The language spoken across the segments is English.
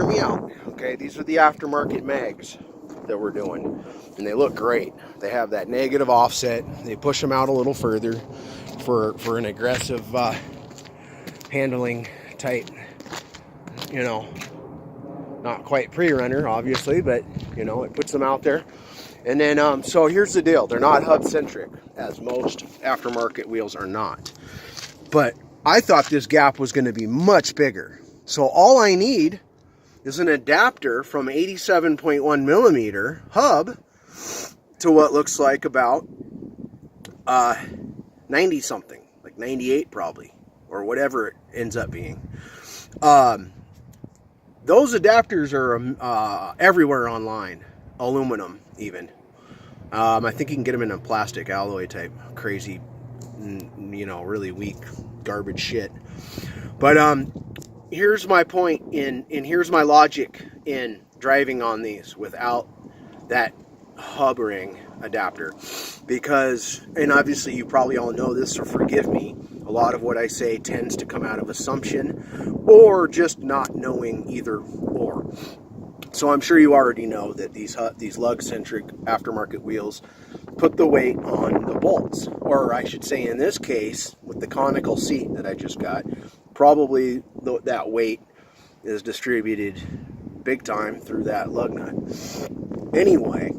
hear me out. Okay, these are the aftermarket mags that we're doing, and they look great. They have that negative offset. They push them out a little further for an aggressive handling type, you know, not quite pre-runner obviously, but you know, it puts them out there. And then so here's the deal, they're not hub centric as most aftermarket wheels are not, but I thought this gap was going to be much bigger. So all I need is an adapter from 87.1 millimeter hub to what looks like about 90 something, like 98 probably, or whatever it ends up being. Those adapters are everywhere online, aluminum even. I think you can get them in a plastic alloy type crazy, you know, really weak garbage shit. But here's my point and here's my logic in driving on these without that hub ring adapter, because, and obviously you probably all know this, so forgive me, a lot of what I say tends to come out of assumption or just not knowing either or. So I'm sure you already know that these lug-centric aftermarket wheels put the weight on the bolts, or I should say in this case, with the conical seat that I just got, probably that weight is distributed big time through that lug nut. Anyway,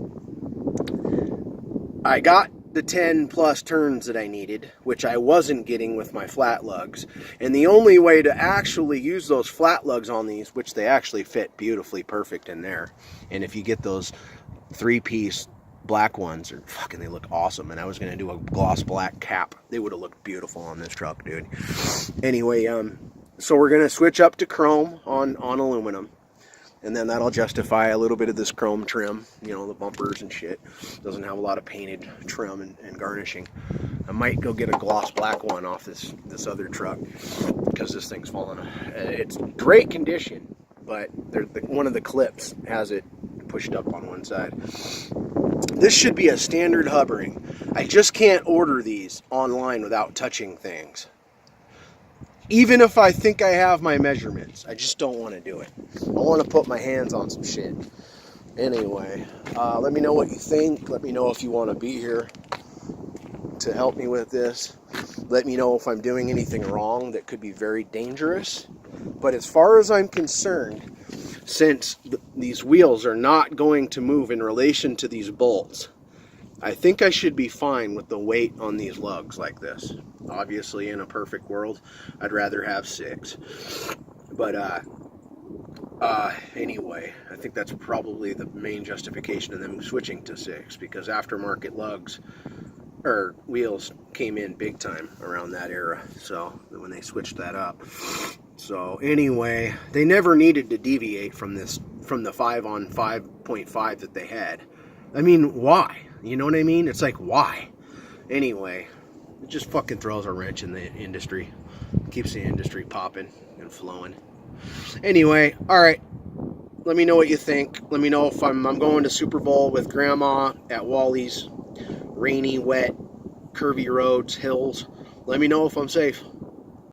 I got the 10 plus turns that I needed, which I wasn't getting with my flat lugs. And the only way to actually use those flat lugs on these, which they actually fit beautifully perfect in there. And if you get those 3-piece black ones, they look awesome. And I was going to do a gloss black cap. They would have looked beautiful on this truck, dude. Anyway, so we're going to switch up to chrome on aluminum. And then that'll justify a little bit of this chrome trim, you know, the bumpers and shit. Doesn't have a lot of painted trim and garnishing. I might go get a gloss black one off this other truck, because this thing's falling. It's great condition, but one of the clips has it pushed up on one side. This should be a standard hub ring. I just can't order these online without touching things. Even if I think I have my measurements, I just don't want to do it. I want to put my hands on some shit. Anyway, let me know what you think. Let me know if you want to be here to help me with this. Let me know if I'm doing anything wrong that could be very dangerous. But as far as I'm concerned, since these wheels are not going to move in relation to these bolts, I think I should be fine with the weight on these lugs like this. Obviously, in a perfect world, I'd rather have 6. But anyway, I think that's probably the main justification of them switching to 6, because aftermarket lugs or wheels came in big time around that era. So when they switched that up. So anyway, they never needed to deviate from the 5 on 5.5 that they had. I mean, why? You know what I mean? It's like, why? Anyway, it just fucking throws a wrench in the industry. Keeps the industry popping and flowing. Anyway, alright. Let me know what you think. Let me know if I'm going to Super Bowl with Grandma at Wally's. Rainy, wet, curvy roads, hills. Let me know if I'm safe.